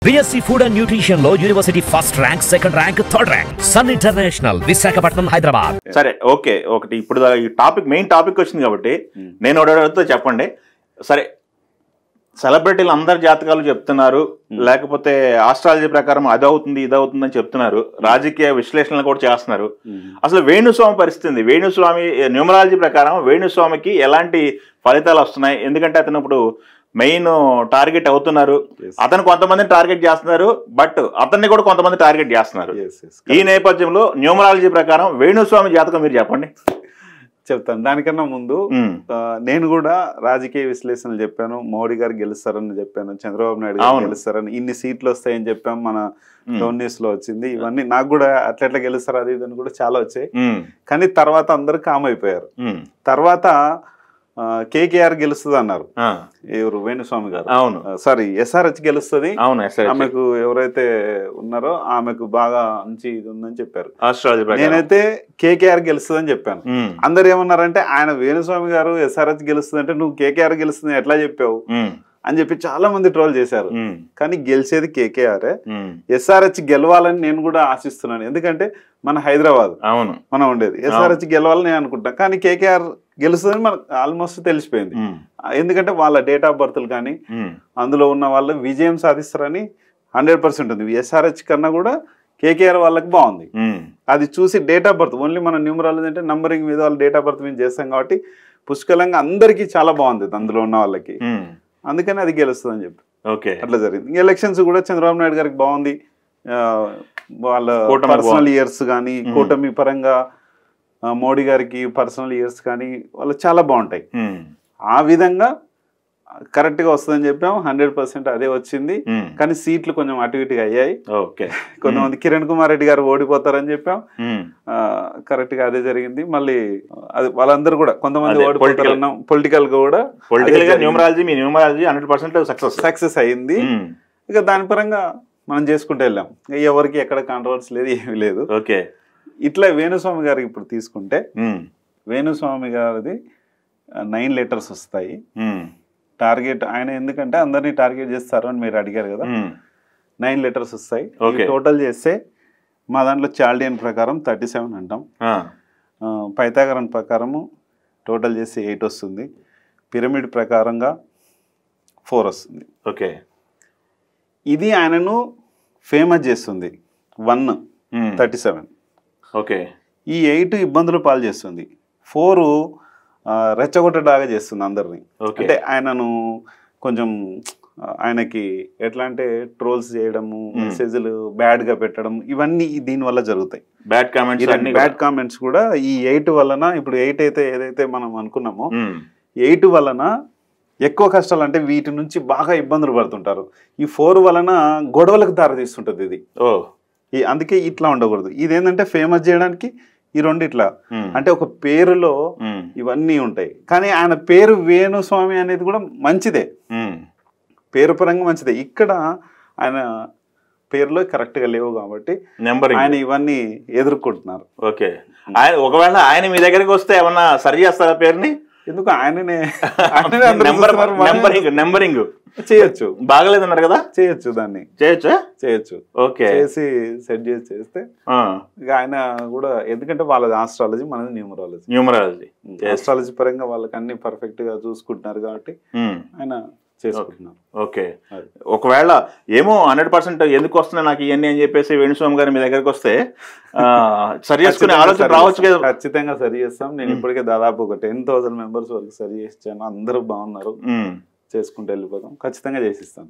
BSc Food and Nutrition లో university first rank, second rank, third rank. Sun International, Visakhapatnam, Hyderabad. సరే, okay, ఒకటి ఇప్పుడు ఈ టాపిక్ మెయిన్ టాపిక్ వచ్చింది కాబట్టి నేను అడుగుతూ చెప్పండి. సరే, సెలబ్రిటీలు అందరి జాతకాలు చెప్తున్నారు, లేకపోతే ఆస్ట్రాలజీ ప్రకారం అది అవుతుంది ఇది అవుతుంది అని చెప్తున్నారు, రాజకీయ విశ్లేషణలు కూడా చేస్తున్నారు. అసలు వేణుస్వామి పరిస్థితి, వేణుస్వామి న్యూమరాలజీ ప్రకారం వేణుస్వామికి ఎలాంటి ఫలితాలు వస్తున్నాయి? ఎందుకంటే అతను ఇప్పుడు మెయిన్ టార్గెట్ అవుతున్నారు, అతను కొంతమందిని టార్గెట్ చేస్తున్నారు, బట్ అతన్ని కూడా కొంతమంది టార్గెట్ చేస్తున్నారు. ఈ నేపథ్యంలో న్యూమరాలజీ ప్రకారం వేణుస్వామి జాతకం మీరు చెప్పండి. చెప్తాను. దానికన్నా ముందు నేను కూడా రాజకీయ విశ్లేషణలు చెప్పాను. మోడీ గారు గెలుస్తారని చెప్పాను, చంద్రబాబు నాయుడు గారు గెలుస్తారని, ఇన్ని సీట్లు వస్తాయని చెప్పాం, మన టౌన్ న్యూస్ లో వచ్చింది. ఇవన్నీ నాకు కూడా అట్లా గెలుస్తారు అది ఇదని కూడా చాలా వచ్చాయి. కానీ తర్వాత అందరు కామ్ అయిపోయారు. తర్వాత కేకేఆర్ గెలుస్తుంది అన్నారు. ఎవరు? వేణుస్వామి గారు. అవును, సారీ, ఎస్ఆర్హెచ్ గెలుస్తుంది, ఆమెకు ఎవరైతే ఉన్నారో ఆమెకు బాగా మంచి ఇది ఉందని చెప్పారు. నేనైతే కేకేఆర్ గెలుస్తుంది అని చెప్పాను. అందరు ఏమన్నారంటే, ఆయన వేణుస్వామి గారు ఎస్ఆర్హెచ్ గెలుస్తుంది అంటే నువ్వు కేకేఆర్ గెలుస్తుంది ఎట్లా చెప్పావు అని చెప్పి చాలా మంది ట్రోల్ చేశారు. కానీ గెలిచేది కేకేఆర్. ఎస్ఆర్హెచ్ గెలవాలని నేను కూడా ఆశిస్తున్నాను. ఎందుకంటే మన హైదరాబాద్ మనం ఉండేది, ఎస్ఆర్హెచ్ గెలవాలని నేను అనుకుంటాను. కానీ కేకేఆర్ గెలుస్తుందని మనకు ఆల్మోస్ట్ తెలిసిపోయింది. ఎందుకంటే వాళ్ళ డేట్ ఆఫ్ బర్త్లు కానీ అందులో ఉన్న వాళ్ళు విజయం సాధిస్తారని 100% ఉంది. ఎస్ఆర్హెచ్ కన్నా కూడా కేకేఆర్ వాళ్ళకి బాగుంది. అది చూసి డేట్ ఆఫ్ బర్త్ ఓన్లీ మన న్యూమరాలజీ అంటే నంబరింగ్ మీద వాళ్ళ డేట్ ఆఫ్ బర్త్ మీద చేస్తాం కాబట్టి పుష్కలంగా అందరికీ చాలా బాగుంది అందులో ఉన్న వాళ్ళకి. అందుకని అది గెలుస్తుంది అని చెప్పి అట్లా జరిగింది. ఎలక్షన్స్ కూడా చంద్రబాబు నాయుడు గారికి బాగుంది. వాళ్ళ పర్సనల్ ఇయర్స్ కానీ కూటమి పరంగా మోడీ గారికి పర్సనల్ ఇయర్స్ కానీ వాళ్ళు చాలా బాగుంటాయి. ఆ విధంగా కరెక్ట్ గా వస్తుందని చెప్పాం. 100% అదే వచ్చింది. కానీ సీట్లు కొంచెం అటు ఇటుగా అయ్యాయి. కొంతమంది కిరణ్ కుమార్ రెడ్డి గారు ఓడిపోతారని చెప్పాం, కరెక్ట్ గా అదే జరిగింది. మళ్ళీ అది వాళ్ళందరూ కూడా కొంతమంది ఓడిపోతారన్నాం. పొలిటికల్ గా కూడా న్యూమరాలజీ 100% సక్సెస్ అయింది. ఇక దాని పరంగా మనం చేసుకుంటూ వెళ్ళాం. ఎవరికి ఎక్కడ కాంట్రవర్సీ లేదు, ఏమీ లేదు. ఇట్లా వేణుస్వామి గారికి ఇప్పుడు తీసుకుంటే వేణుస్వామి గారిది 9 లెటర్స్ వస్తాయి. టార్గెట్ ఆయన ఎందుకంటే అందరినీ టార్గెట్ చేస్తారు అని మీరు అడిగారు కదా. 9 లెటర్స్ వస్తాయి. టోటల్ చేస్తే మా దాంట్లో చాల్డియన్ ప్రకారం 37 అంటాం. పైథాగరన్ ప్రకారము టోటల్ చేస్తే 8 వస్తుంది. పిరమిడ్ ప్రకారంగా 4 వస్తుంది. ఇది ఆయనను ఫేమస్ చేస్తుంది. 137. ఈ 8 ఇబ్బందులు పాలు చేస్తుంది. 4 రెచ్చగొట్టడాగా చేస్తుంది అందరినీ. అంటే ఆయనను కొంచెం ఆయనకి ఎట్లా అంటే ట్రోల్స్ చేయడము, మెసేజ్లు బ్యాడ్ గా పెట్టడం, ఇవన్నీ దీనివల్ల జరుగుతాయి. బ్యాడ్ కామెంట్స్ కూడా ఈ 8 వలన, ఇప్పుడు 8 అయితే ఏదైతే మనం అనుకున్నామో 8 వలన ఎక్కువ కష్టాలు, అంటే వీటి నుంచి బాగా ఇబ్బందులు పడుతుంటారు. ఈ 4 వలన గొడవలకు దారి తీస్తుంటది ఇది. అందుకే ఇట్లా ఉండకూడదు. ఇదేంటంటే ఫేమస్ చేయడానికి ఈ 2 ఇట్లా అంటే ఒక పేరులో ఇవన్నీ ఉంటాయి. కానీ ఆయన పేరు వేణుస్వామి అనేది కూడా మంచిదే, పేరు పరంగా మంచిదే. ఇక్కడ ఆయన పేరులో కరెక్ట్ గా లేవు కాబట్టి ఆయన ఇవన్నీ ఎదుర్కొంటున్నారు. ఒకవేళ ఆయన మీ దగ్గరికి వస్తే ఏమన్నా సరి చేస్తారా పేరుని? ఎందుకు ఆయననే నెంబరింగ్ చేయొచ్చు, బాగలేదన్నారు కదా, చేయొచ్చు, దాన్ని చేయొచ్చు. చేసి సెట్ చేసి చేస్తే ఇక ఆయన కూడా, ఎందుకంటే వాళ్ళది ఆస్ట్రాలజీ, మనది న్యూమరాలజీ. ఆస్ట్రాలజీ పరంగా వాళ్ళకి అన్ని పర్ఫెక్ట్ గా చూసుకుంటున్నారు కాబట్టి ఆయన చేసుకుంటున్నారు. ఒకవేళ ఏమో 100% ఎందుకు వస్తున్నాయి నాకు ఇవన్నీ అని చెప్పేసి వేణుస్వామి గారు మీ దగ్గరకు వస్తే సరి చేసుకునే ఆలోచన రావచ్చు కదా? ఖచ్చితంగా సరి చేస్తాం. నేను ఇప్పటికే దాదాపు ఒక 10,000 మెంబర్స్ వరకు సరి చేసాను. అందరూ బాగున్నారు, చేసుకుంటూ వెళ్ళిపోతాం. ఖచ్చితంగా చేసిస్తాను.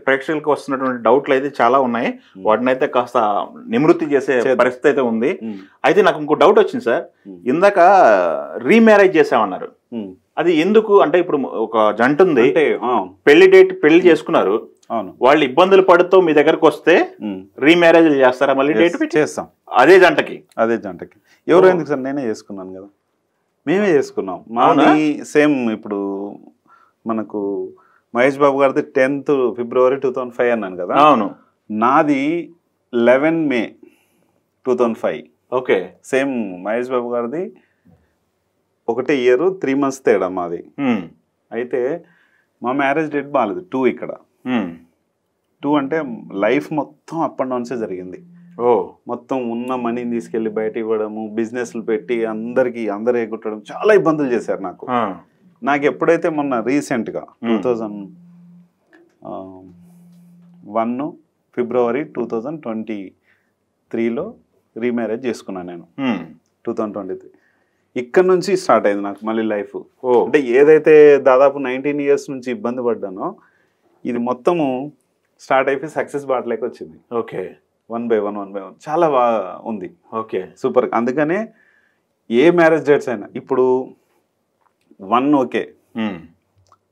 ప్రేక్షకులకు వస్తున్నటువంటి డౌట్లు అయితే చాలా ఉన్నాయి. వాటిని అయితే కాస్త నివృత్తి చేసే పరిస్థితి అయితే ఉంది. అయితే నాకు ఇంకో డౌట్ వచ్చింది సార్. ఇందాక రీమ్యారేజ్ చేసామన్నారు, అది ఎందుకు? అంటే ఇప్పుడు ఒక జంట ఉంది, పెళ్లి చేసుకున్నారు, వాళ్ళు ఇబ్బందులు పడుతూ మీ దగ్గరకు వస్తే రీమ్యారేజ్ చేస్తారా? మళ్ళీ డేట్ చేస్తాం అదే జంటకి. ఎవరు? ఎందుకు సార్, నేనే చేసుకున్నాను కదా, మేమే చేసుకున్నాం. మాది సేమ్. ఇప్పుడు మనకు మహేష్ బాబు గారిది 10th ఫిబ్రవరి 2005 అన్నాను కదా. అవును. నాది 11 మే 2005. సేమ్ మహేష్ బాబు గారిది 1 year 3 months తేడా మాది. అయితే మా మ్యారేజ్ డేట్ బాగాలేదు, 2 ఇక్కడ 2 అంటే లైఫ్ మొత్తం అప్ అండ్ డౌన్సే జరిగింది. మొత్తం ఉన్న మనీని తీసుకెళ్లి బయట ఇవ్వడము, బిజినెస్లు పెట్టి అందరు ఎగ్గొట్టడం, చాలా ఇబ్బందులు చేశారు నాకు ఎప్పుడైతే మొన్న రీసెంట్గా 2001 ఫిబ్రవరి 2023లో రీమ్యారేజ్ చేసుకున్నాను నేను. 2023 ఇక్కడ నుంచి స్టార్ట్ అయింది నాకు మళ్ళీ లైఫ్. అంటే ఏదైతే దాదాపు 19 years నుంచి ఇబ్బంది పడ్డానో ఇది మొత్తము స్టార్ట్ అయిపోయి సక్సెస్ బాటలోకి వచ్చింది. ఓకే, 1 by 1 చాలా బాగా ఉంది. Okay, super. అందుకనే ఏ మ్యారేజ్ డేట్స్ అయినా ఇప్పుడు 1 ఓకే,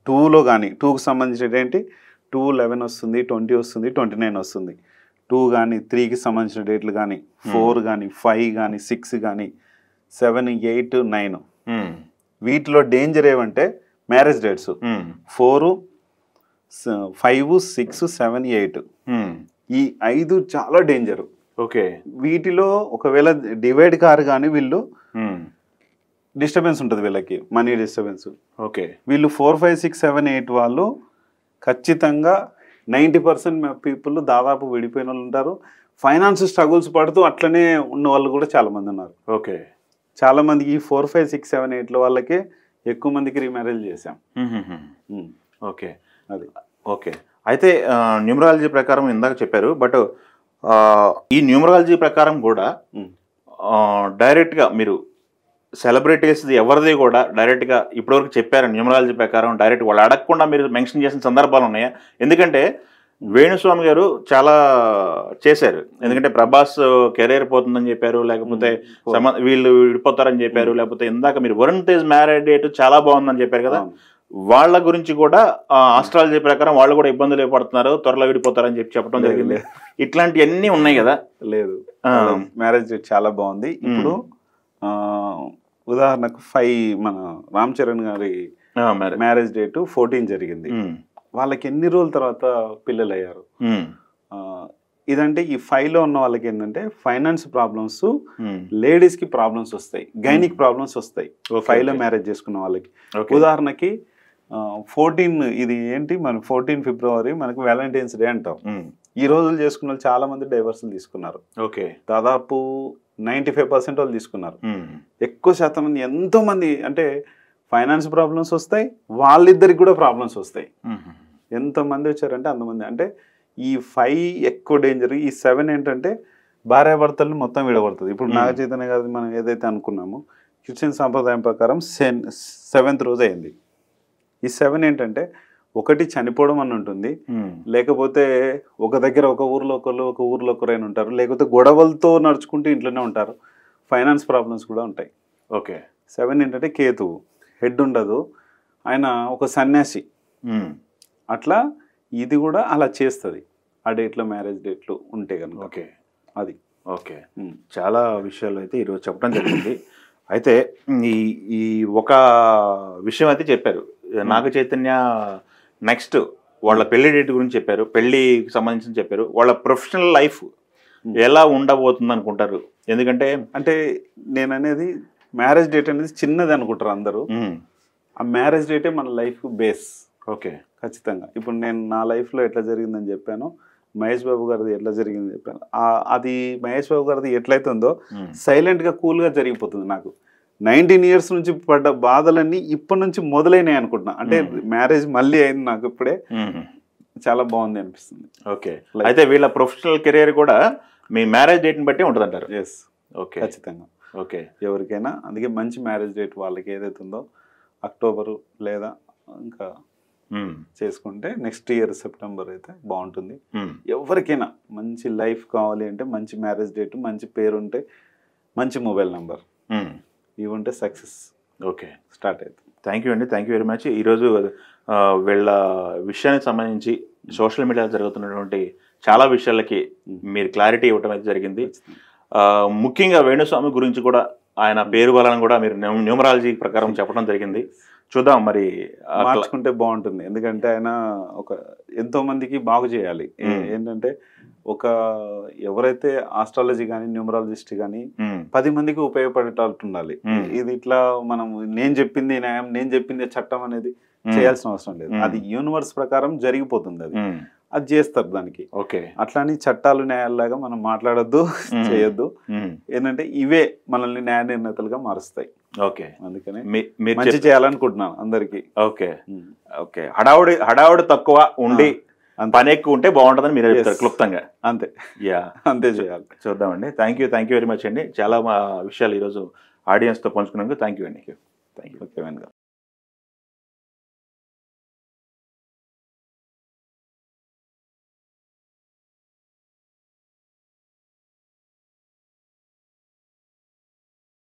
2లో కానీ 2కి సంబంధించిన ఏంటి 2/11 వస్తుంది, 20 వస్తుంది, 29 వస్తుంది. 2 కానీ 3కి సంబంధించిన డేట్లు కానీ 4 కానీ 5 కానీ 6 కానీ 7, 8, 9 వీటిలో డేంజర్ ఏమంటే మ్యారేజ్ డేట్స్ 4, 5, 6, 7, 8 ఈ 5 చాలా డేంజర్. ఓకే, వీటిలో ఒకవేళ డివైడ్ కారు కానీ వీళ్ళు డిస్టర్బెన్స్ ఉంటుంది, వీళ్ళకి మనీ డిస్టర్బెన్స్. ఓకే, వీళ్ళు 4, 5, 6, 7, 8 వాళ్ళు ఖచ్చితంగా 90% పీపుల్ దాదాపు విడిపోయిన వాళ్ళు ఉంటారు. ఫైనాన్స్ స్ట్రగుల్స్ పడుతూ అట్లనే ఉన్న వాళ్ళు కూడా చాలా మంది ఉన్నారు. ఓకే, చాలా మందికి 4, 5, 6, 7, 8 వాళ్ళకే ఎక్కువ మందికి రీమ్యారేజ్ చేశాం. ఓకే, అది ఓకే. అయితే న్యూమరాలజీ ప్రకారం ఇందాక చెప్పారు, బట్ ఈ న్యూమరాలజీ ప్రకారం కూడా డైరెక్ట్గా మీరు సెలబ్రిటీస్ ఎవరిది కూడా డైరెక్ట్గా ఇప్పటివరకు చెప్పారు న్యూమరాలజీ ప్రకారం డైరెక్ట్ వాళ్ళు అడగకుండా మీరు మెన్షన్ చేసిన సందర్భాలు ఉన్నాయా? ఎందుకంటే వేణుస్వామి గారు చాలా చేశారు. ఎందుకంటే ప్రభాస్ కెరీర్ పోతుందని చెప్పారు, లేకపోతే వీళ్ళు విడిపోతారని చెప్పారు, లేకపోతే ఇందాక మీరు వరుణ్ తేజ్ మ్యారేజ్ డేట్ చాలా బాగుందని చెప్పారు కదా, వాళ్ళ గురించి కూడా ఆస్ట్రాలజీ ప్రకారం వాళ్ళు కూడా ఇబ్బందులు పడుతున్నారు, త్వరలో విడిపోతారని చెప్పడం జరిగింది. ఇట్లాంటివన్నీ ఉన్నాయి కదా? లేదు, మ్యారేజ్ డేట్ చాలా బాగుంది. ఇప్పుడు ఉదాహరణకు 5 మన రామ్ చరణ్ గారి మ్యారేజ్ డేట్ 14 జరిగింది. వాళ్ళకి ఎన్ని రోజుల తర్వాత పిల్లలు అయ్యారు. ఇదంటే ఈ 5లో ఉన్న వాళ్ళకి ఏంటంటే ఫైనాన్స్ ప్రాబ్లమ్స్, లేడీస్ కి ప్రాబ్లమ్స్ వస్తాయి, గైనిక్ ప్రాబ్లమ్స్ వస్తాయి 5లో మ్యారేజ్ చేసుకున్న వాళ్ళకి. ఉదాహరణకి 14 ఇది ఏంటి మన 14 ఫిబ్రవరి మనకు వ్యాలంటైన్స్ డే అంటాం. ఈ రోజులు చేసుకున్న వాళ్ళు చాలా మంది డైవర్సులు తీసుకున్నారు. ఓకే, దాదాపు 95% వాళ్ళు తీసుకున్నారు. ఎక్కువ శాతం మంది, ఎంతో మంది అంటే ఫైనాన్స్ ప్రాబ్లమ్స్ వస్తాయి, వాళ్ళిద్దరికి కూడా ప్రాబ్లమ్స్ వస్తాయి. ఎంతమంది వచ్చారంటే అంతమంది. అంటే ఈ 5 ఎక్కువ డేంజర్. ఈ 7 ఏంటంటే భార్యాభర్తలను మొత్తం విడగొడుతుంది. ఇప్పుడు నాగ చైతన్య గారి మనం ఏదైతే అనుకున్నామో క్రిస్టియన్ సాంప్రదాయం ప్రకారం 7th రోజు అయింది. ఈ 7 ఏంటంటే ఒకటి చనిపోవడం అని ఉంటుంది, లేకపోతే ఒక దగ్గర ఒక ఊర్లో ఒకరు ఒక ఊర్లో ఒకరైనా ఉంటారు, లేకపోతే గొడవలతో నడుచుకుంటూ ఇంట్లోనే ఉంటారు. ఫైనాన్స్ ప్రాబ్లమ్స్ కూడా ఉంటాయి. ఓకే, 7 ఏంటంటే కేతువు, హెడ్ ఉండదు, ఆయన ఒక సన్యాసి. అట్లా ఇది కూడా అలా చేస్తుంది ఆ డేట్లో, మ్యారేజ్ డేట్లు ఉంటే కనుక. ఓకే, అది ఓకే. చాలా విషయాలు అయితే ఈరోజు చెప్పడం జరిగింది. అయితే ఈ ఒక విషయం అయితే చెప్పారు, నాగ చైతన్య నెక్స్ట్ వాళ్ళ పెళ్లి డేట్ గురించి చెప్పారు, పెళ్లికి సంబంధించి చెప్పారు. వాళ్ళ ప్రొఫెషనల్ లైఫ్ ఎలా ఉండబోతుంది అనుకుంటారు? ఎందుకంటే అంటే నేను అనేది మ్యారేజ్ డేట్ అనేది చిన్నది అనుకుంటారు అందరూ. ఆ మ్యారేజ్ డేటే మన లైఫ్ బేస్. ఓకే, ఖచ్చితంగా. ఇప్పుడు నేను నా లైఫ్లో ఎట్లా జరిగిందని చెప్పాను, మహేష్ బాబు గారిది ఎట్లా జరిగిందని చెప్పాను. అది మహేష్ బాబు గారిది ఎట్లయితుందో సైలెంట్గా కూల్గా జరిగిపోతుంది. నాకు 19 years నుంచి పడ్డ బాధలన్నీ ఇప్పటి నుంచి మొదలైనాయి అనుకుంటున్నా. అంటే మ్యారేజ్ మళ్ళీ అయింది నాకు ఇప్పుడే, చాలా బాగుంది అనిపిస్తుంది. ఓకే, అయితే వీళ్ళ ప్రొఫెషనల్ కెరీర్ కూడా మీ మ్యారేజ్ డేట్ని బట్టి ఉంటుంది అంటారు? ఎస్, ఓకే, ఖచ్చితంగా. ఓకే, ఎవరికైనా. అందుకే మంచి మ్యారేజ్ డేట్ వాళ్ళకి ఏదైతే ఉందో అక్టోబరు లేదా ఇంకా చేసుకుంటే నెక్స్ట్ ఇయర్ సెప్టెంబర్ అయితే బాగుంటుంది. ఎవరికైనా మంచి లైఫ్ కావాలి అంటే మంచి మ్యారేజ్ డేట్, మంచి పేరు ఉంటే, మంచి మొబైల్ నెంబర్ ఇవి ఉంటే సక్సెస్. ఓకే, స్టార్ట్ అవుతుంది. థ్యాంక్ యూ అండి, థ్యాంక్ యూ వెరీ మచ్. ఈరోజు వీళ్ళ విషయానికి సంబంధించి సోషల్ మీడియాలో జరుగుతున్నటువంటి చాలా విషయాలకి మీరు క్లారిటీ ఇవ్వటం అయితే జరిగింది. ముఖ్యంగా వేణుస్వామి గురించి కూడా, ఆయన పేరు బలాన్ని కూడా మీరు న్యూమరాలజీ ప్రకారం చెప్పడం జరిగింది. చూద్దాం మరి మార్చుకుంటే బాగుంటుంది. ఎందుకంటే ఆయన ఒక ఎంతో మందికి బాగు చేయాలి. ఏంటంటే ఒక ఎవరైతే ఆస్ట్రాలజీ కానీ న్యూమరాలజిస్ట్ కానీ 10 మందికి ఉపయోగపడేటట్టు ఉండాలి. ఇది ఇట్లా మనం నేను చెప్పింది న్యాయం, నేను చెప్పింది చట్టం అనేది చేయాల్సిన అవసరం లేదు. అది యూనివర్స్ ప్రకారం జరిగిపోతుంది. అది చేస్తారు దానికి. ఓకే, అట్లాని చట్టాలు న్యాయాల్లాగా మనం మాట్లాడొద్దు, చేయొద్దు. ఏంటంటే ఇవే మనల్ని న్యాయ నిర్ణేతలుగా మారుస్తాయి. ఓకే, అందుకని మంచి చేయాలనుకుంటున్నాను అందరికి. ఓకే ఓకే, హడావుడి తక్కువ ఉండి పని ఎక్కువ ఉంటే బాగుంటుందని మీరు చెప్తారు క్లుప్తంగా. అంతే, యా, అంతే చేయాలి. చూద్దామండి. థ్యాంక్ యూ వెరీ మచ్ అండి. చాలా విషయాలు ఈరోజు ఆడియన్స్తో పంచుకున్నందుకు థ్యాంక్ యూ అండి. ఓకే.